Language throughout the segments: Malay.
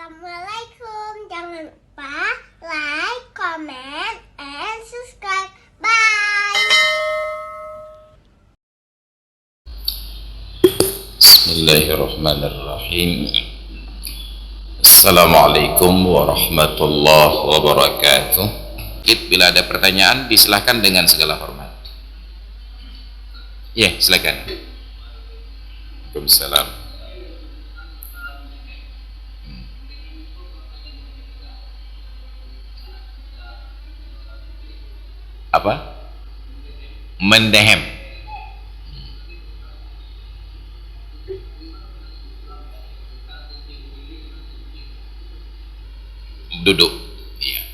Assalamualaikum. Jangan lupa like, comment, and subscribe. Bye. Bismillahirrahmanirrahim. Assalamualaikum warahmatullahi wabarakatuh. Bila ada pertanyaan, disilahkan dengan segala hormat. Ya, silakan. Waalaikumsalam. Apa? Mendehem. Duduk. Ya.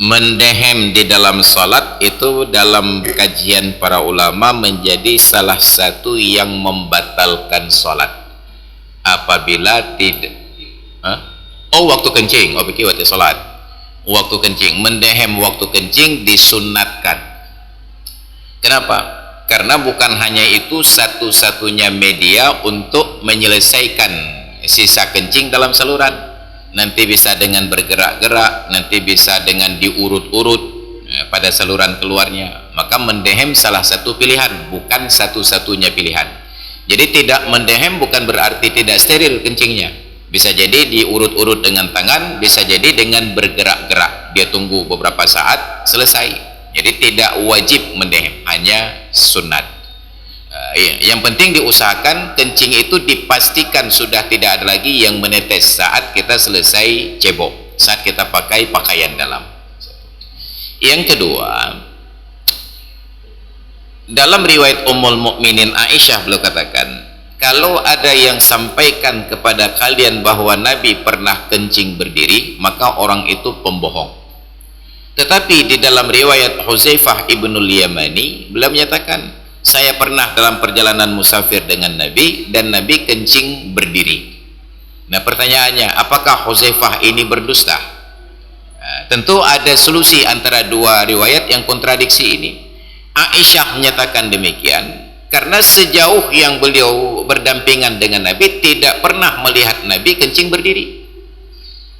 Mendehem di dalam salat itu dalam kajian para ulama menjadi salah satu yang membatalkan salat. Apabila tidak, waktu kencing, pikir waktu salat. Waktu kencing, mendehem waktu kencing disunatkan. Kenapa? Karena bukan hanya itu satu-satunya media untuk menyelesaikan sisa kencing dalam saluran. Nanti bisa dengan bergerak-gerak, nanti bisa dengan diurut-urut pada saluran keluarnya. Maka mendehem salah satu pilihan, bukan satu-satunya pilihan. Jadi tidak mendehem bukan berarti tidak steril kencingnya. Bisa jadi diurut-urut dengan tangan, bisa jadi dengan bergerak-gerak. Dia tunggu beberapa saat, selesai. Jadi tidak wajib mendehem, hanya sunat. Yang penting diusahakan kencing itu dipastikan sudah tidak ada lagi yang menetes saat kita selesai cebok, saat kita pakai pakaian dalam. Yang kedua, dalam riwayat Ummul Mukminin Aisyah beliau katakan, kalau ada yang sampaikan kepada kalian bahwa Nabi pernah kencing berdiri, maka orang itu pembohong. Tetapi di dalam riwayat Hudzaifah ibnul Yamani, beliau menyatakan, saya pernah dalam perjalanan musafir dengan Nabi dan Nabi kencing berdiri. Nah, pertanyaannya, apakah Hudzaifah ini berdusta? Tentu ada solusi antara dua riwayat yang kontradiksi ini. Aisyah menyatakan demikian karena sejauh yang beliau berdampingan dengan Nabi tidak pernah melihat Nabi kencing berdiri.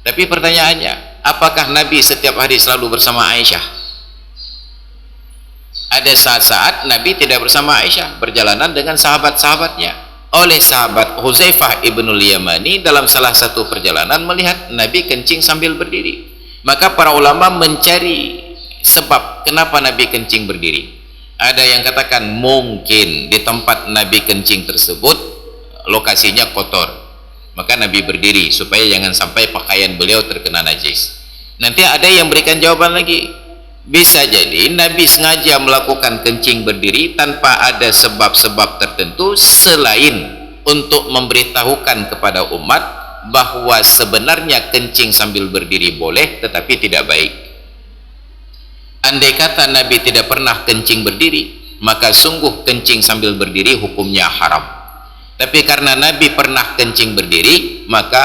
Tapi pertanyaannya, apakah Nabi setiap hari selalu bersama Aisyah? Ada saat-saat Nabi tidak bersama Aisyah, berjalanan dengan sahabat-sahabatnya. Oleh sahabat Hudzaifah ibnul Yamani dalam salah satu perjalanan melihat Nabi kencing sambil berdiri. Maka para ulama mencari sebab kenapa Nabi kencing berdiri. Ada yang katakan mungkin di tempat Nabi kencing tersebut lokasinya kotor, maka Nabi berdiri supaya jangan sampai pakaian beliau terkena najis. Nanti ada yang berikan jawaban lagi, bisa jadi Nabi sengaja melakukan kencing berdiri tanpa ada sebab-sebab tertentu selain untuk memberitahukan kepada umat bahwa sebenarnya kencing sambil berdiri boleh tetapi tidak baik. Andai kata Nabi tidak pernah kencing berdiri, maka sungguh kencing sambil berdiri hukumnya haram. Tapi karena Nabi pernah kencing berdiri, maka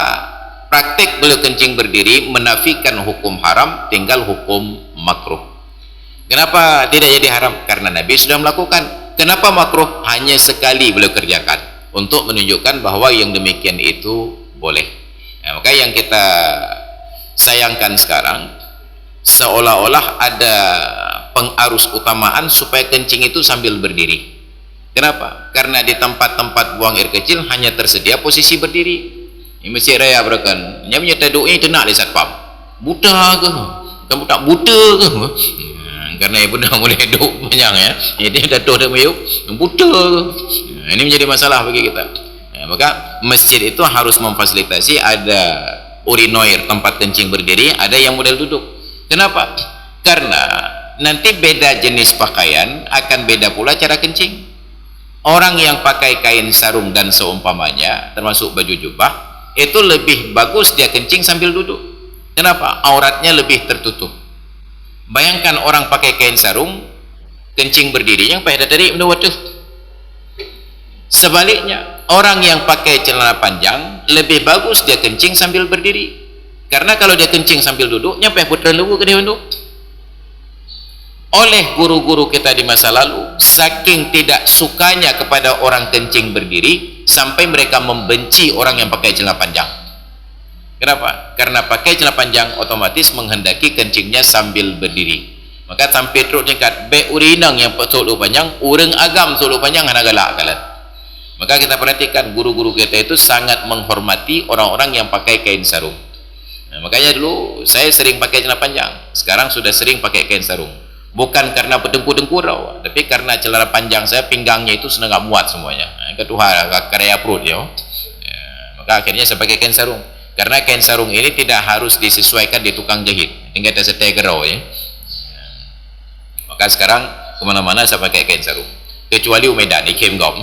praktik beliau kencing berdiri menafikan hukum haram, tinggal hukum makruh. Kenapa tidak jadi haram? Karena Nabi sudah melakukan. Kenapa makruh? Hanya sekali beliau kerjakan untuk menunjukkan bahwa yang demikian itu boleh. Nah, maka yang kita sayangkan sekarang, seolah-olah ada pengarus utamaan supaya kencing itu sambil berdiri. Kenapa? Karena di tempat-tempat buang air kecil hanya tersedia posisi berdiri. Ini Masjid Raya Berakan, yang punya taduk ini tenak di satpam. Buta ke? Kamu tak buta ke? Karena ibu dah boleh duduk panjang ya. Jadi dah dah mayuk buta ke? Ini menjadi masalah bagi kita. Maka masjid itu harus memfasilitasi ada urinoir, tempat kencing berdiri, ada yang model duduk. Kenapa? Karena nanti beda jenis pakaian akan beda pula cara kencing. Orang yang pakai kain sarung dan seumpamanya, termasuk baju jubah, itu lebih bagus dia kencing sambil duduk. Kenapa? Auratnya lebih tertutup. Bayangkan orang pakai kain sarung kencing berdiri yang pada dari menewatuh. Sebaliknya, orang yang pakai celana panjang lebih bagus dia kencing sambil berdiri. Karena kalau dia kencing sambil duduk, nyampe putra lewu ke dia duduk. Oleh guru-guru kita di masa lalu, saking tidak sukanya kepada orang kencing berdiri, sampai mereka membenci orang yang pakai celana panjang. Kenapa? Karena pakai celana panjang otomatis menghendaki kencingnya sambil berdiri. Maka sampai teruk tingkat be urinang yang betul panjang, urang agam betul panjang hana galak kalat. Maka kita perhatikan guru-guru kita itu sangat menghormati orang-orang yang pakai kain sarung. Nah, makanya dulu saya sering pakai celana panjang, sekarang sudah sering pakai kain sarung. Bukan karena berdengkur-dengkur, tapi karena celana panjang saya pinggangnya itu sudah nggak muat semuanya. Kedua karya perut ya. Maka akhirnya saya pakai kain sarung. Karena kain sarung ini tidak harus disesuaikan di tukang jahit, tinggal ada setegerau ya. Maka sekarang kemana-mana saya pakai kain sarung. Kecuali Medan, di Kem Gom.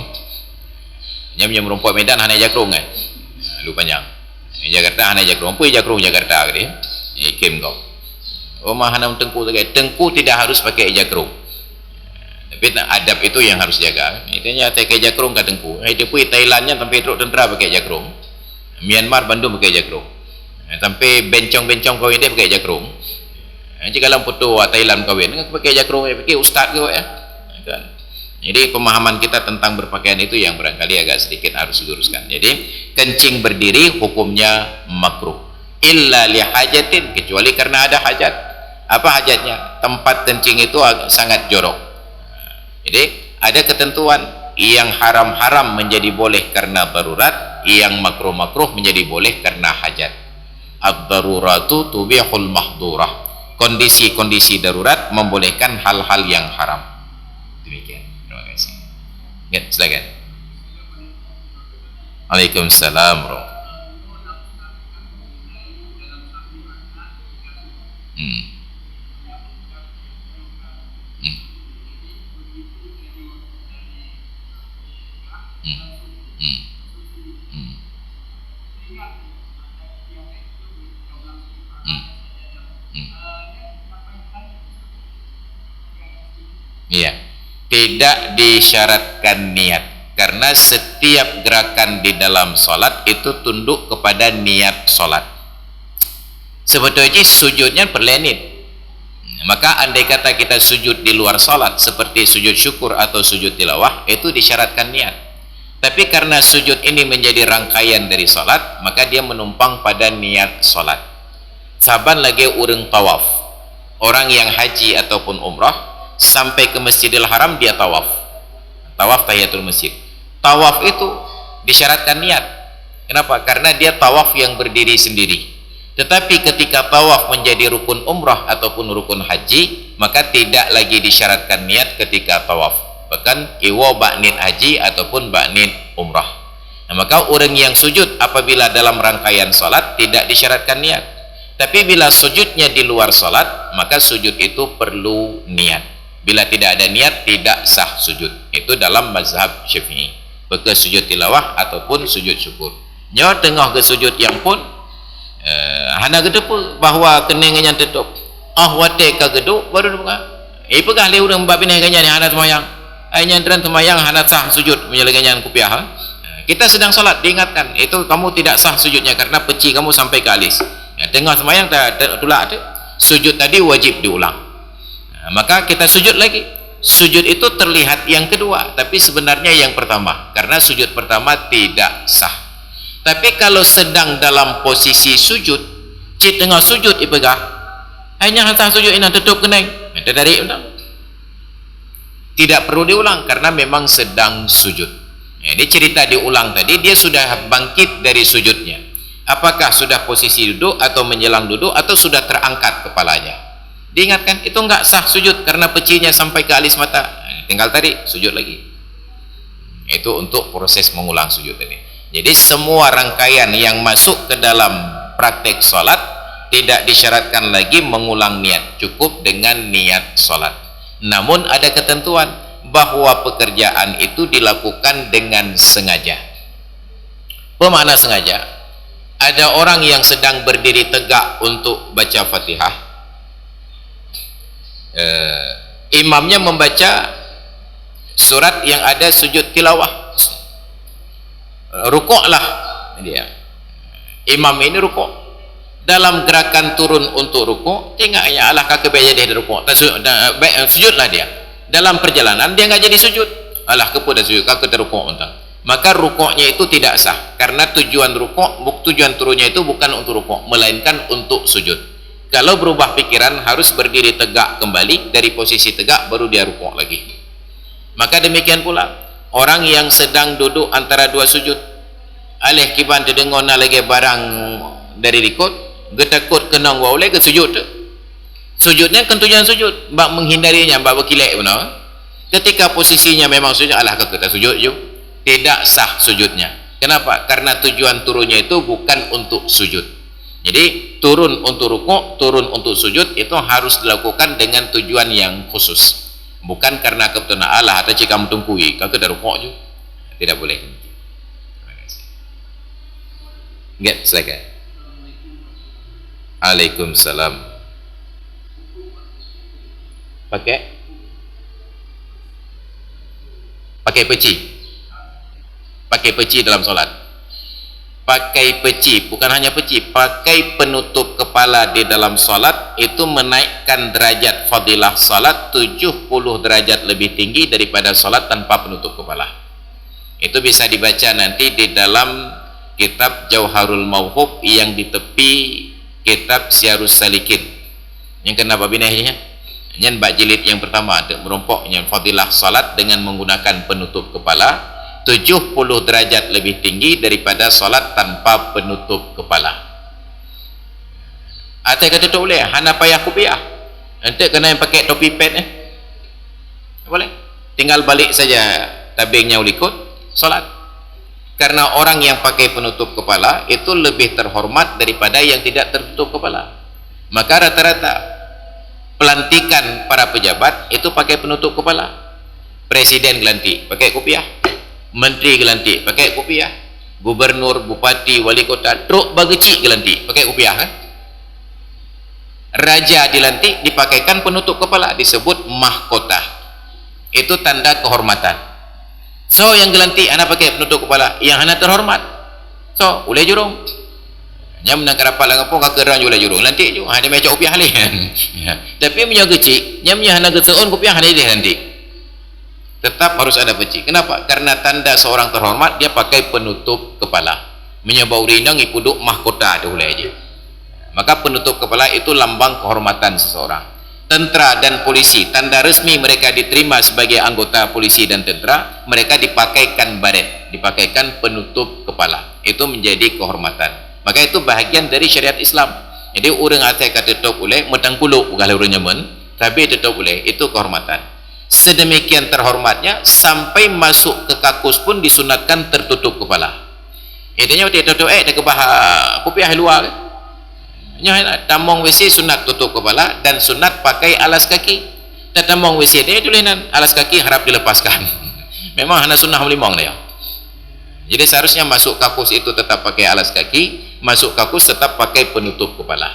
Yang merumput Medan hanya jakrung kan, lu panjang. Jakarta hanya jakrung, pun jakrung Jakarta gitu. Kem Gom. Rumah hana tengku lagi. Tengku tidak harus pakai jakrung. Tapi adab itu yang harus jaga. Itunya pakai jakrung ke tengku. Itu pun Thailandnya sampai teruk tentera pakai jakrung. Myanmar Bandung pakai jakrung. Sampai bencong-bencong kawin dia pakai jakrung. Jika dalam foto Thailand kawin pakai jakrung, pakai ustaz ke ya. Kan. Jadi pemahaman kita tentang berpakaian itu yang barangkali agak sedikit harus diluruskan. Jadi kencing berdiri hukumnya makruh. Illa li hajatin, kecuali karena ada hajat. Apa hajatnya? Tempat kencing itu sangat jorok. Jadi ada ketentuan yang haram-haram menjadi boleh karena darurat, yang makruh-makruh menjadi boleh karena hajat. Ad-daruratu tubihul mahdurah. Kondisi-kondisi darurat membolehkan hal-hal yang haram. Demikian. Terima kasih. Ya, silakan. Waalaikumsalam warahmatullahi. Iya, tidak disyaratkan niat karena setiap gerakan di dalam solat itu tunduk kepada niat solat. Sebetulnya sujudnya berlenit. Maka andai kata kita sujud di luar solat seperti sujud syukur atau sujud tilawah, itu disyaratkan niat. Tapi karena sujud ini menjadi rangkaian dari solat, maka dia menumpang pada niat solat. Saban lagi urang tawaf, orang yang haji ataupun umrah sampai ke Masjidil Haram dia tawaf tahiyatul masjid. Tawaf itu disyaratkan niat. Kenapa? Karena dia tawaf yang berdiri sendiri. Tetapi ketika tawaf menjadi rukun umrah ataupun rukun haji, maka tidak lagi disyaratkan niat ketika tawaf. Bahkan iwa ba'nit haji ataupun ba'nit umrah. Nah, maka orang yang sujud apabila dalam rangkaian salat tidak disyaratkan niat. Tapi bila sujudnya di luar salat, maka sujud itu perlu niat. Bila tidak ada niat, tidak sah sujud. Itu dalam mazhab Syafi'i. Beka sujud tilawah ataupun sujud syukur. Nyawa tengah ke sujud yang pun hana gedepu bahawa keningnya tutup. Wate ka geduk baru buka. Pegah le urang bab ini kanya ni hana semayang. Nyandran semayang hana sah sujud menyelenganya kupiah. Kita sedang salat diingatkan, itu kamu tidak sah sujudnya karena peci kamu sampai ke alis. Tengah semayang tulak ada. Sujud tadi wajib diulang. Maka kita sujud lagi. Sujud itu terlihat yang kedua, tapi sebenarnya yang pertama, karena sujud pertama tidak sah. Tapi kalau sedang dalam posisi sujud, cik tengah sujud ipegah, hanya sah sujud ini tutup kening, dari undang, tidak perlu diulang karena memang sedang sujud. Ini cerita diulang tadi, dia sudah bangkit dari sujudnya. Apakah sudah posisi duduk atau menjelang duduk atau sudah terangkat kepalanya? Diingatkan, itu enggak sah sujud karena pecinya sampai ke alis mata. Tinggal tadi sujud lagi. Itu untuk proses mengulang sujud tadi. Jadi semua rangkaian yang masuk ke dalam praktek solat tidak disyaratkan lagi mengulang niat, cukup dengan niat solat. Namun ada ketentuan bahwa pekerjaan itu dilakukan dengan sengaja. Bermakna sengaja, ada orang yang sedang berdiri tegak untuk baca Fatihah. Imamnya membaca surat yang ada sujud tilawah, rukuklah dia. Imam ini rukuk. Dalam gerakan turun untuk rukuk, tengoknya alah kakek baik jadi rukuk, sujudlah dia. Dalam perjalanan dia enggak jadi sujud, alah kepu dah sujud, kakek terrukuk entah. maka rukuknya itu tidak sah, karena tujuan tujuan turunnya itu bukan untuk rukuk, melainkan untuk sujud. Kalau berubah pikiran harus berdiri tegak kembali, dari posisi tegak baru dia rukuk lagi. Maka demikian pula orang yang sedang duduk antara dua sujud, alih kiban terdengar lagi barang dari likut, getakut kenang wa oleh ke sujud tu. Sujudnya kan tujuan sujud, bak menghindarinya, bak berkilek benar. Ketika posisinya memang sujud, alah kita sujud je, tidak sah sujudnya. Kenapa? Karena tujuan turunnya itu bukan untuk sujud. Jadi turun untuk rukuk, turun untuk sujud itu harus dilakukan dengan tujuan yang khusus, bukan karena kebetulan Allah atau jika mentungkui kau kedah rukuk je, tidak boleh. Enggak, silakan. Waalaikumsalam. Pakai peci dalam solat. Pakai peci, bukan hanya peci, pakai penutup kepala di dalam solat itu menaikkan derajat fadilah solat 70 derajat lebih tinggi daripada solat tanpa penutup kepala. Itu bisa dibaca nanti di dalam kitab Jauharul Mauhub yang di tepi kitab Syarus Salikin. Yang kenapa binahnya? Yang bak jilid yang pertama ada merompoknya fadilah salat dengan menggunakan penutup kepala 70 derajat lebih tinggi daripada salat tanpa penutup kepala. Atai kata tak boleh, hana payah kupiah. Nanti kena yang pakai topi pet boleh. Tinggal balik saja tabingnya ulikut salat. Karena orang yang pakai penutup kepala itu lebih terhormat daripada yang tidak tertutup kepala. Maka rata-rata pelantikan para pejabat itu pakai penutup kepala. Presiden gelantik pakai kopiah, menteri gelantik pakai kopiah, gubernur, bupati, wali kota, truk bageci gelantik pakai kopiah kan? Raja dilantik dipakaikan penutup kepala, disebut mahkota. Itu tanda kehormatan. So yang gelantik anak pakai penutup kepala, yang anak terhormat. So boleh jurung. Yang menangkap rapat lah ngapung kakeran juga jurung lantik je, dia macam kopiah halih kan. Tapi punya kecil, yang punya anak keseon kopiah halih dia lantik. Tetap harus ada peci. Kenapa? Karena tanda seorang terhormat dia pakai penutup kepala. Menyebau rinang ipuduk mahkota dia boleh aja. Maka penutup kepala itu lambang kehormatan seseorang. Tentera dan polisi, tanda resmi mereka diterima sebagai anggota polisi dan tentera, mereka dipakaikan baret, dipakaikan penutup kepala. Itu menjadi kehormatan. Maka itu bahagian dari syariat Islam. Jadi orang atai kata tutup boleh, metang kuluk bukan orang nyaman, tapi tutup boleh, itu kehormatan. Sedemikian terhormatnya sampai masuk ke kakus pun disunatkan tertutup kepala. Idenya dia tutup dah kebah kopiah luar kan. Nya tamong WC sunat tutup kepala dan sunat pakai alas kaki. Dan tamong WC dia tulisan alas kaki harap dilepaskan. Memang hanya sunnah melimong dia. Jadi seharusnya masuk kakus itu tetap pakai alas kaki, masuk kakus tetap pakai penutup kepala.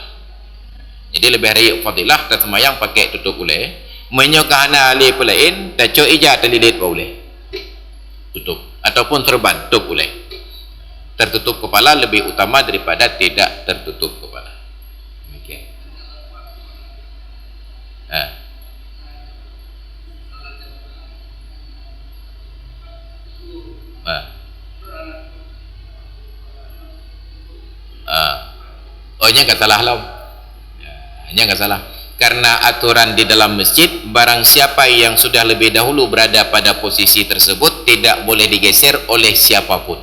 Jadi lebih raya fadilah dan semayang pakai tutup boleh. Menyokahana alih pelain, dan cok ijah terlilit boleh. Tutup. Ataupun terban, tutup boleh. Tertutup kepala lebih utama daripada tidak tertutup kepala. Okay. Nya enggak salah lah. Nya enggak salah. Karena aturan di dalam masjid, barang siapa yang sudah lebih dahulu berada pada posisi tersebut tidak boleh digeser oleh siapapun.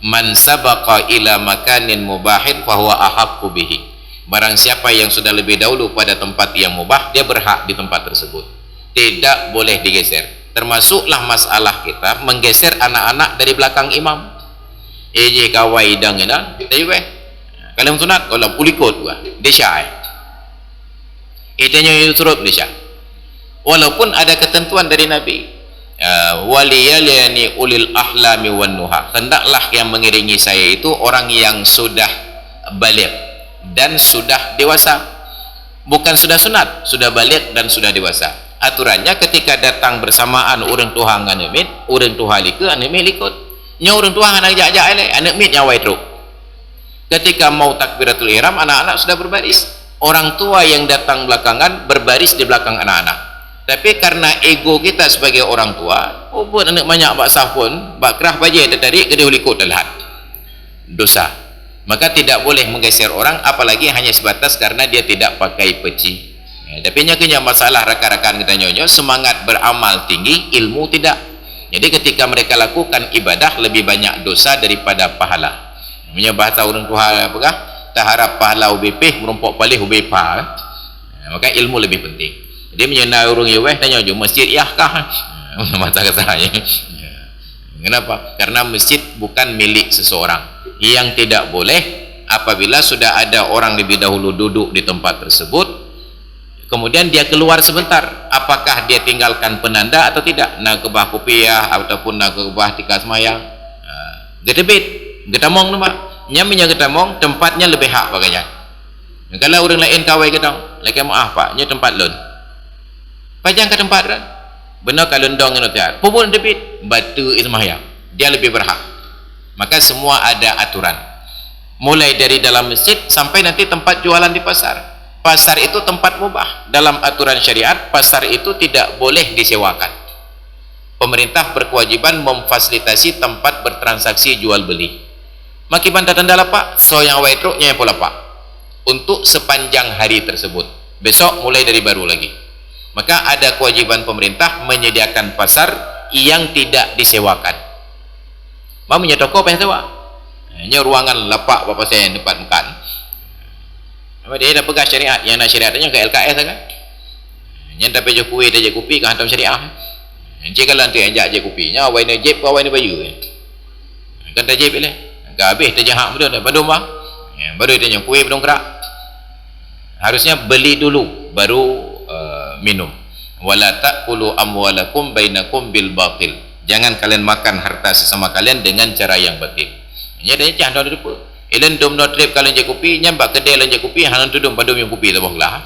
Man sabaqa ila makanin mubahin fahuwa ahaqqu bihi. Barang siapa yang sudah lebih dahulu pada tempat yang mubah, dia berhak di tempat tersebut. Tidak boleh digeser. Termasuklah masalah kita menggeser anak-anak dari belakang imam. Eje kawai dang ina, tahu kalau sunat kalau pulikot gua desya itanya itu turut desya. Walaupun ada ketentuan dari Nabi, waliyaliyani ulil ahlami wan nuha, hendaklah yang mengiringi saya itu orang yang sudah balik dan sudah dewasa. Bukan sudah sunat, sudah balik dan sudah dewasa. Aturannya ketika datang bersamaan orang tua dengan anak mit, orang tua likut anak mit likut. Nya orang tua anak ajak-ajak elek, anak mit nyawai teruk. Ketika mau takbiratul ihram, anak-anak sudah berbaris. Orang tua yang datang belakangan berbaris di belakang anak-anak. Tapi karena ego kita sebagai orang tua, buat anak banyak bak sah pun, bak kerah bajai tertarik ke dia ikut dalam dosa. Maka tidak boleh menggeser orang, apalagi hanya sebatas karena dia tidak pakai peci. Tapi nyakanya masalah rakan-rakan kita nyonya, semangat beramal tinggi, ilmu tidak. Jadi ketika mereka lakukan ibadah, lebih banyak dosa daripada pahala. Namanya bahasa orang Tuhan apakah? Tak harap pahala UBP merumpok palih UBPA. Maka ilmu lebih penting. Dia menyenai orang Yahweh, tanya je masjid iyahkah? Mata katanya. Kenapa? Karena masjid bukan milik seseorang. Yang tidak boleh apabila sudah ada orang lebih dahulu duduk di tempat tersebut, kemudian dia keluar sebentar, apakah dia tinggalkan penanda atau tidak? Nak ke bah kopiah ataupun nak ke bah tika semayang, gedebit, getamong nama. Nyamanya getamong, tempatnya lebih hak bagainya. Kalau orang lain kawai gedang, lagi maaf pak, nya tempat lon. Pajang ke tempat kan? Benar kalau ndong yang notiar, pupun debit, batu semayang, dia lebih berhak. Maka semua ada aturan. Mulai dari dalam masjid sampai nanti tempat jualan di pasar. Pasar itu tempat mubah. Dalam aturan syariat, pasar itu tidak boleh disewakan. Pemerintah berkewajiban memfasilitasi tempat bertransaksi jual beli. Makiban tanda lapak, so yang awal truknya yang pola pak. Untuk sepanjang hari tersebut. Besok mulai dari baru lagi. Maka ada kewajiban pemerintah menyediakan pasar yang tidak disewakan. Mau punya toko apa yang sewa? Ini ruangan lapak berapa sen tempat makan. Dia dah pegang syariat, yang nak syariatnya ke LKS kan? Yang tak pegang kuih, tak je kopi, kan hantam syariah. Yang kalau nanti yang je kopi, nya awal ni jep, awal ni baju. Kan tak jep boleh. Kan habis tak je hak betul, dah badum bang. Baru dia yang kuih belum kerak. Harusnya beli dulu, baru minum. Wala ta'kulu amwalakum bainakum bil batil. Jangan kalian makan harta sesama kalian dengan cara yang batil. Nya dia cah dah depa. Elen dom no trip kalian je kopi, nyambak kedai lan je kopi, hanan tudung padum yang kopi tabah lah.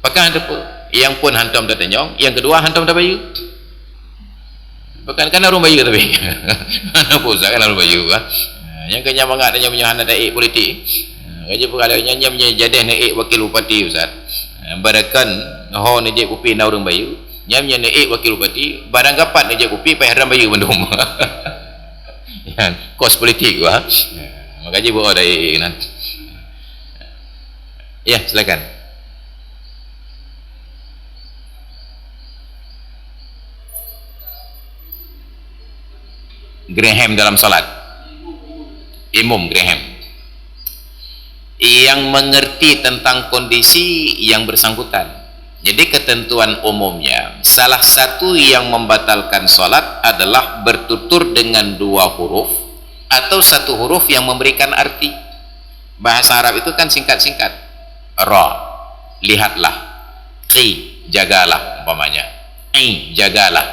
Pakai depa. Yang pun hantam tak tenyong, yang kedua hantam tak bayu. Bukan kan orang bayu tapi. Ana pusat kan orang bayu kan. Yang kenya mangat tanya punya hana daik politik. Kerja perkara nyanyi punya jadah naik wakil bupati ustaz. Barakan ho ni je kopi na orang bayu. Nyamnya naik wakil bupati, barang gapat ni je kopi pai haram bayu bandung. Ya, kos politik gua. Makanya buat daik nan. Ya, silakan. Graham dalam salat. Imam Graham yang mengerti tentang kondisi yang bersangkutan. Jadi ketentuan umumnya, salah satu yang membatalkan salat adalah bertutur dengan dua huruf atau satu huruf yang memberikan arti. Bahasa Arab itu kan singkat-singkat. Ra, lihatlah. Qi, jagalah umpamanya. Ai, jagalah.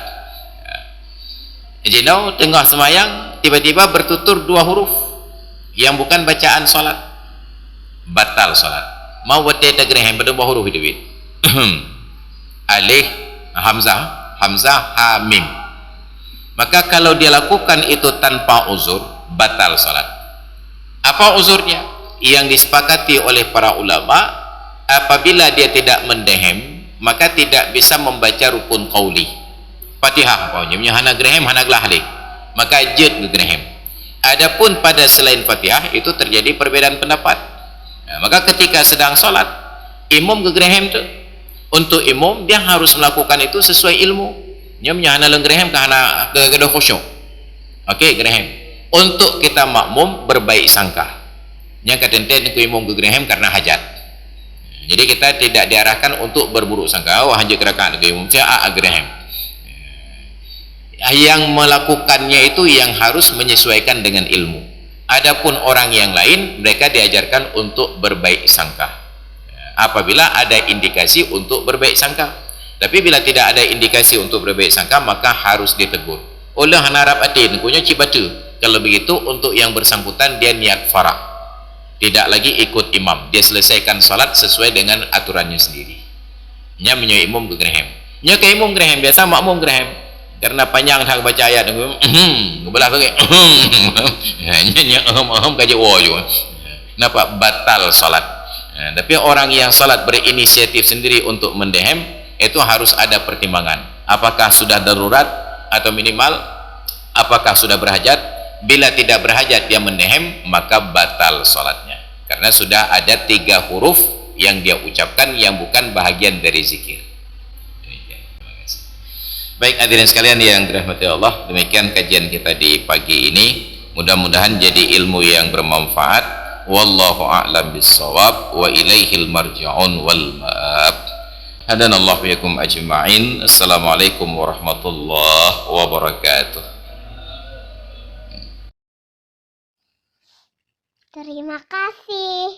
Jadi tengah semayang tiba-tiba bertutur dua huruf yang bukan bacaan salat, batal salat. Mau buat dia Graham pada dua huruf itu. Alif, hamzah, hamzah, ha, mim. Maka kalau dia lakukan itu tanpa uzur, batal salat. Apa uzurnya? Yang disepakati oleh para ulama, apabila dia tidak mendehem, maka tidak bisa membaca rukun qauli. Fatihah punya hana Graham, hana glahli. Maka jed Graham. Adapun pada selain Fatihah itu terjadi perbedaan pendapat. Nah, maka ketika sedang solat, imam ke Graham tu, untuk imam dia harus melakukan itu sesuai ilmu. Dia menyahana leng Graham ke hana ke khusyuk. Okey Graham. Untuk kita makmum berbaik sangka. Yang katenten ke imam ke Graham karena hajat. Jadi kita tidak diarahkan untuk berburuk sangka. Oh hajat gerakan ke imam saya Graham. Yang melakukannya itu yang harus menyesuaikan dengan ilmu. Adapun orang yang lain, mereka diajarkan untuk berbaik sangka apabila ada indikasi untuk berbaik sangka. Tapi bila tidak ada indikasi untuk berbaik sangka, maka harus ditegur. Oleh hanarap atin punya cibatu. Kalau begitu untuk yang bersangkutan dia niat farah, tidak lagi ikut imam, dia selesaikan salat sesuai dengan aturannya sendiri. Nya menyoi imam ke Graham. Nya ke imam Graham biasa makmum Graham. Karena panjang hak baca ayat belah pakai nya kaji wo juga. Kenapa batal salat? Nah, tapi orang yang salat berinisiatif sendiri untuk mendehem, itu harus ada pertimbangan. Apakah sudah darurat atau minimal? Apakah sudah berhajat? Bila tidak berhajat dia mendehem, maka batal salatnya. Karena sudah ada 3 huruf yang dia ucapkan yang bukan bahagian dari zikir. Demikian. Terima kasih. Baik hadirin sekalian yang dirahmati Allah, demikian kajian kita di pagi ini. Mudah-mudahan jadi ilmu yang bermanfaat. Wallahu a'lam bissawab wa ilaihil marja'un wal ma'ab. Hadanallahu yakum ajma'in. Assalamualaikum warahmatullahi wabarakatuh. Terima kasih.